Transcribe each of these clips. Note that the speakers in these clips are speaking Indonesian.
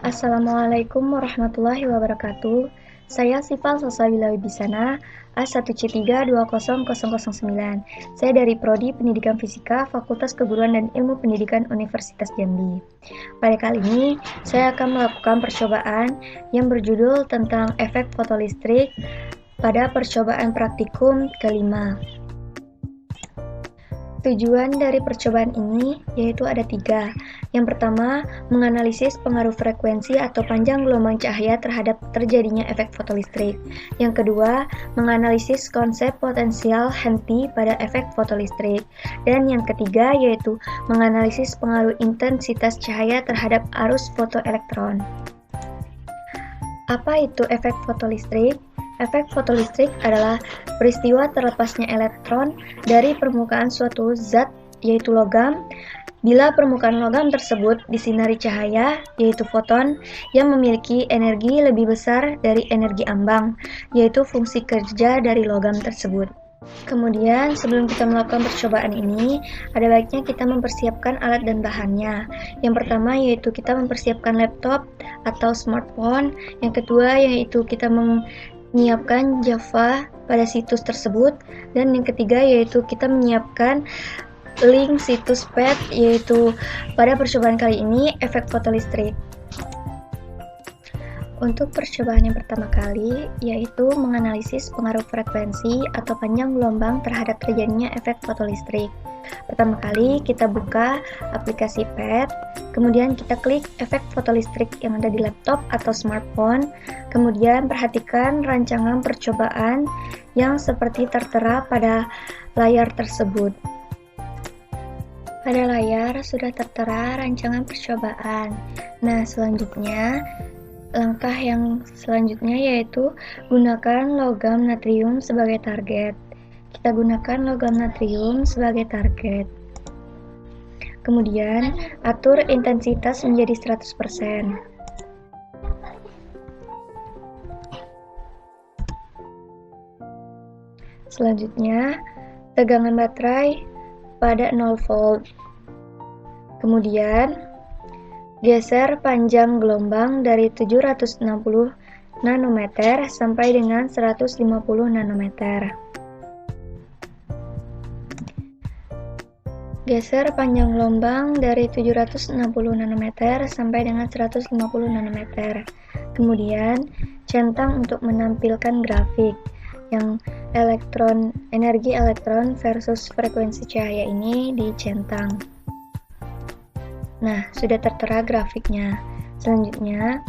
Assalamualaikum warahmatullahi wabarakatuh. Saya Sifal Salsabila Wibisana, A1C320009. Saya dari Prodi Pendidikan Fisika, Fakultas Keguruan dan Ilmu Pendidikan Universitas Jambi. Pada kali ini, saya akan melakukan percobaan yang berjudul tentang efek fotolistrik pada percobaan praktikum kelima. Tujuan dari percobaan ini yaitu ada 3. Yang pertama, menganalisis pengaruh frekuensi atau panjang gelombang cahaya terhadap terjadinya efek fotolistrik. Yang kedua, menganalisis konsep potensial henti pada efek fotolistrik. Dan yang ketiga yaitu menganalisis pengaruh intensitas cahaya terhadap arus fotoelektron. Apa itu efek fotolistrik? Efek fotolistrik adalah peristiwa terlepasnya elektron dari permukaan suatu zat, yaitu logam, bila permukaan logam tersebut disinari cahaya, yaitu foton, yang memiliki energi lebih besar dari energi ambang, yaitu fungsi kerja dari logam tersebut. Kemudian, sebelum kita melakukan percobaan ini, ada baiknya kita mempersiapkan alat dan bahannya. Yang pertama yaitu kita mempersiapkan laptop atau smartphone. Yang kedua yaitu kita menyiapkan Java pada situs tersebut, dan yang ketiga yaitu kita menyiapkan link situs PET, yaitu pada percobaan kali ini efek fotolistrik. Untuk percobaan yang pertama kali yaitu menganalisis pengaruh frekuensi atau panjang gelombang terhadap terjadinya efek fotolistrik. Pertama kali kita buka aplikasi PET, kemudian kita klik efek fotolistrik yang ada di laptop atau smartphone, kemudian perhatikan rancangan percobaan yang seperti tertera pada layar tersebut. Pada layar sudah tertera rancangan percobaan. Nah, langkah yang selanjutnya yaitu gunakan logam natrium sebagai target. Kita gunakan logam natrium sebagai target. Kemudian, atur intensitas menjadi 100%. Selanjutnya, tegangan baterai pada 0 volt. Kemudian, geser panjang gelombang dari 760 nanometer sampai dengan 150 nanometer. Geser panjang gelombang dari 760 nanometer sampai dengan 150 nanometer. Kemudian, centang untuk menampilkan grafik yang energi elektron versus frekuensi cahaya ini dicentang. Nah, sudah tertera grafiknya. Selanjutnya,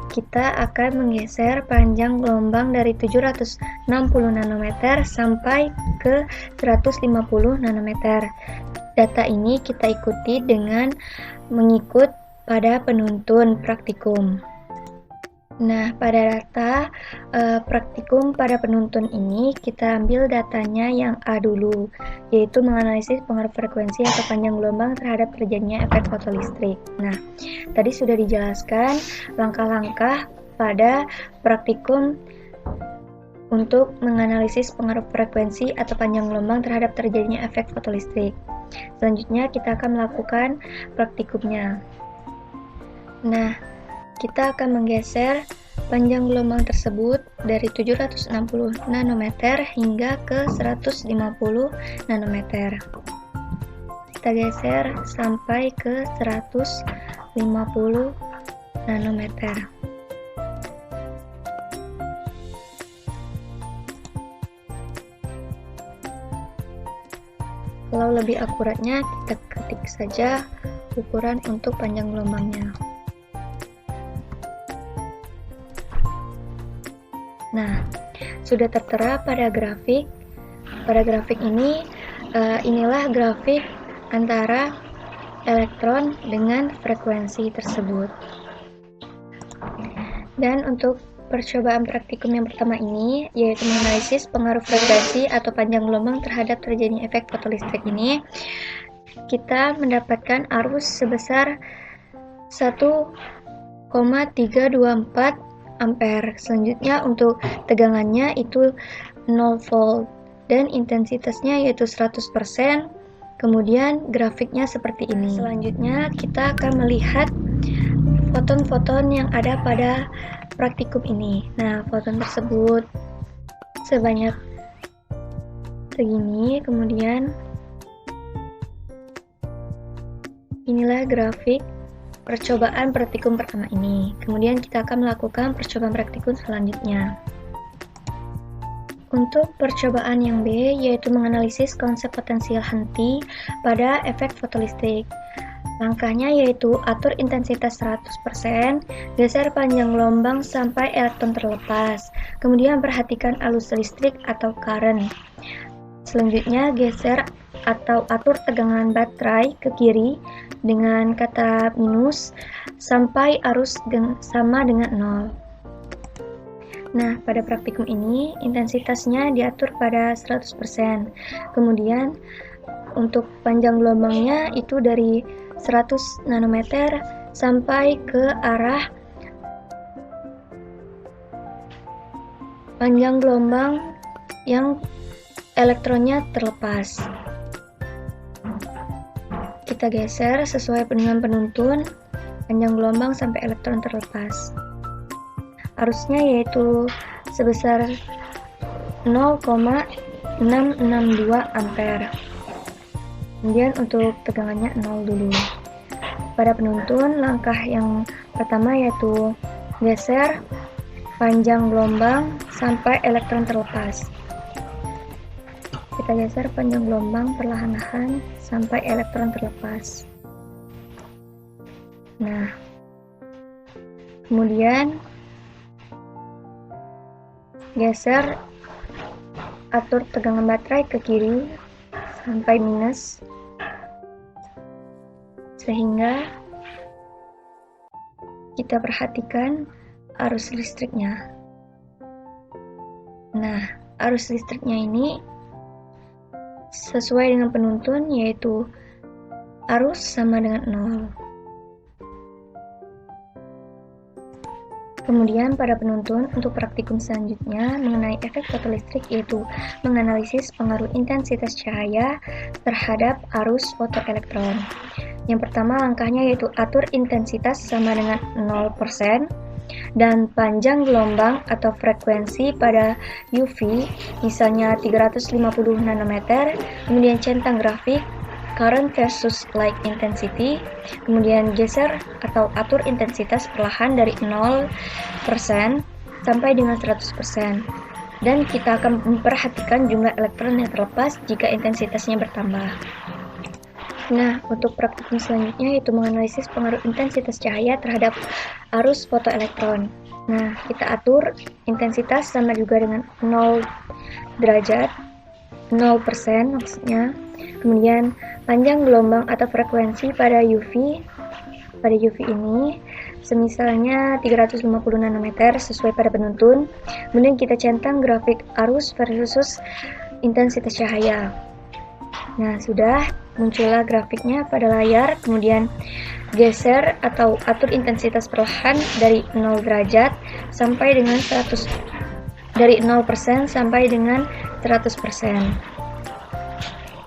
kita akan menggeser panjang gelombang dari 760 nanometer sampai ke 150 nanometer. Data ini kita ikuti dengan mengikut pada penuntun praktikum. Nah, pada data praktikum pada penuntun ini, kita ambil datanya yang A dulu, yaitu menganalisis pengaruh frekuensi atau panjang gelombang terhadap terjadinya efek fotolistrik. Nah, tadi sudah dijelaskan langkah-langkah pada praktikum untuk menganalisis pengaruh frekuensi atau panjang gelombang terhadap terjadinya efek fotolistrik. Selanjutnya, kita akan melakukan praktikumnya. Nah, kita akan menggeser panjang gelombang tersebut dari 760 nanometer hingga ke 150 nanometer. Kita geser sampai ke 150 nanometer. Kalau lebih akuratnya, kita ketik saja ukuran untuk panjang gelombangnya. Nah, sudah tertera pada grafik. Pada grafik ini, inilah grafik antara elektron dengan frekuensi tersebut. Dan untuk percobaan praktikum yang pertama ini, yaitu menganalisis pengaruh frekuensi atau panjang gelombang terhadap terjadinya efek fotolistrik ini, kita mendapatkan arus sebesar 1,324 ampere. Selanjutnya untuk tegangannya itu 0 volt dan intensitasnya yaitu 100%. Kemudian grafiknya seperti ini. Selanjutnya kita akan melihat foton-foton yang ada pada praktikum ini. Nah, foton tersebut sebanyak segini, kemudian inilah grafik percobaan praktikum pertama ini. Kemudian kita akan melakukan percobaan praktikum selanjutnya. Untuk percobaan yang B, yaitu menganalisis konsep potensial henti pada efek fotolistrik. Langkahnya yaitu atur intensitas 100%, geser panjang gelombang sampai elektron terlepas. Kemudian perhatikan arus listrik atau current. Selanjutnya geser atau atur tegangan baterai ke kiri dengan kata minus sampai arus sama dengan 0. Nah, pada praktikum ini intensitasnya diatur pada 100%. Kemudian untuk panjang gelombangnya itu dari 100 nanometer sampai ke arah panjang gelombang yang elektronnya terlepas. Kita geser sesuai dengan penuntun panjang gelombang sampai elektron terlepas. Arusnya yaitu sebesar 0,662 ampere. Kemudian untuk tegangannya 0 dulu. Pada penuntun, langkah yang pertama yaitu geser panjang gelombang sampai elektron terlepas. Kita geser panjang gelombang perlahan-lahan sampai elektron terlepas. Nah, kemudian geser atur tegangan baterai ke kiri sampai minus sehingga kita perhatikan arus listriknya. Nah, arus listriknya ini sesuai dengan penuntun yaitu arus sama dengan 0. Kemudian pada penuntun untuk praktikum selanjutnya mengenai efek fotolistrik yaitu menganalisis pengaruh intensitas cahaya terhadap arus fotoelektron. Yang pertama langkahnya yaitu atur intensitas sama dengan 0% dan panjang gelombang atau frekuensi pada UV misalnya 350 nanometer, kemudian centang grafik current versus light intensity, kemudian geser atau atur intensitas perlahan dari 0% sampai dengan 100%, dan kita akan memperhatikan jumlah elektron yang terlepas jika intensitasnya bertambah. Nah, untuk praktikum selanjutnya yaitu menganalisis pengaruh intensitas cahaya terhadap arus fotoelektron. Nah, kita atur intensitas sama juga dengan 0 derajat, 0% maksudnya. Kemudian panjang gelombang atau frekuensi pada UV ini semisalnya 350 nanometer sesuai pada penuntun. Kemudian kita centang grafik arus versus intensitas cahaya. Nah, sudah muncullah grafiknya pada layar. Kemudian geser atau atur intensitas perlahan dari 0 derajat sampai dengan 100, dari 0% sampai dengan 100%.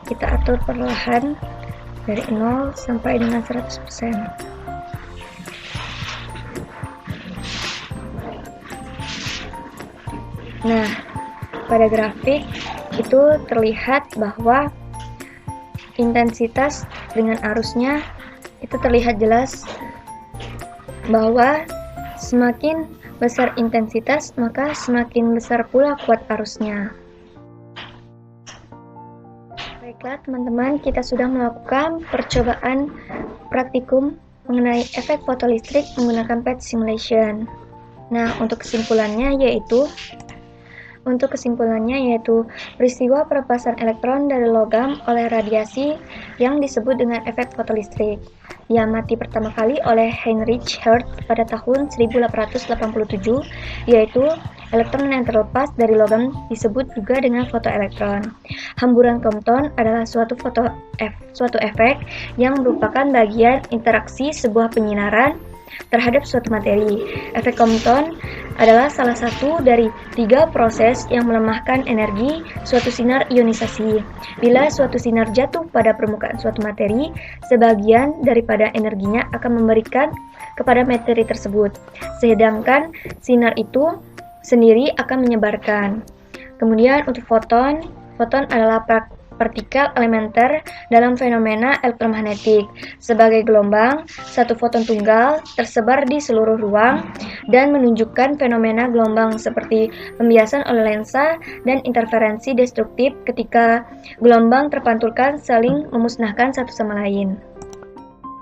Kita atur perlahan dari 0 sampai dengan 100%. Nah, pada grafik itu terlihat bahwa intensitas dengan arusnya itu terlihat jelas bahwa semakin besar intensitas maka semakin besar pula kuat arusnya. Baiklah teman-teman, kita sudah melakukan percobaan praktikum mengenai efek fotolistrik menggunakan PET simulation. Nah, untuk kesimpulannya yaitu peristiwa pelepasan elektron dari logam oleh radiasi yang disebut dengan efek fotolistrik diamati pertama kali oleh Heinrich Hertz pada tahun 1887, yaitu elektron yang terlepas dari logam disebut juga dengan fotoelektron. Hamburan Compton adalah suatu efek yang merupakan bagian interaksi sebuah penyinaran terhadap suatu materi. Efek Compton adalah salah satu dari 3 proses yang melemahkan energi suatu sinar ionisasi. Bila suatu sinar jatuh pada permukaan suatu materi, sebagian daripada energinya akan memberikan kepada materi tersebut, sedangkan sinar itu sendiri akan menyebarkan. Kemudian untuk foton adalah partikel elementer dalam fenomena elektromagnetik. Sebagai gelombang, satu foton tunggal tersebar di seluruh ruang dan menunjukkan fenomena gelombang seperti pembiasan oleh lensa dan interferensi destruktif ketika gelombang terpantulkan saling memusnahkan satu sama lain.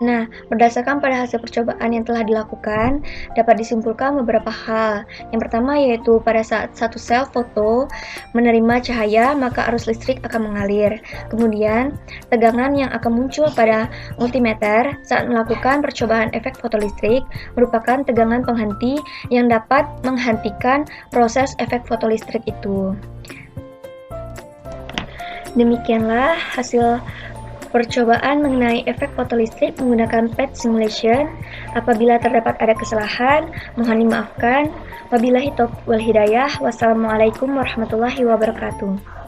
Nah, berdasarkan pada hasil percobaan yang telah dilakukan, dapat disimpulkan beberapa hal. Yang pertama yaitu pada saat satu sel foto menerima cahaya, maka arus listrik akan mengalir. Kemudian, tegangan yang akan muncul pada multimeter saat melakukan percobaan efek fotolistrik merupakan tegangan penghenti yang dapat menghentikan proses efek fotolistrik itu. Demikianlah hasil percobaan mengenai efek fotolistrik menggunakan PET simulation. Apabila terdapat ada kesalahan, mohon dimaafkan. Wabillahi taufiq wal hidayah. Wassalamualaikum warahmatullahi wabarakatuh.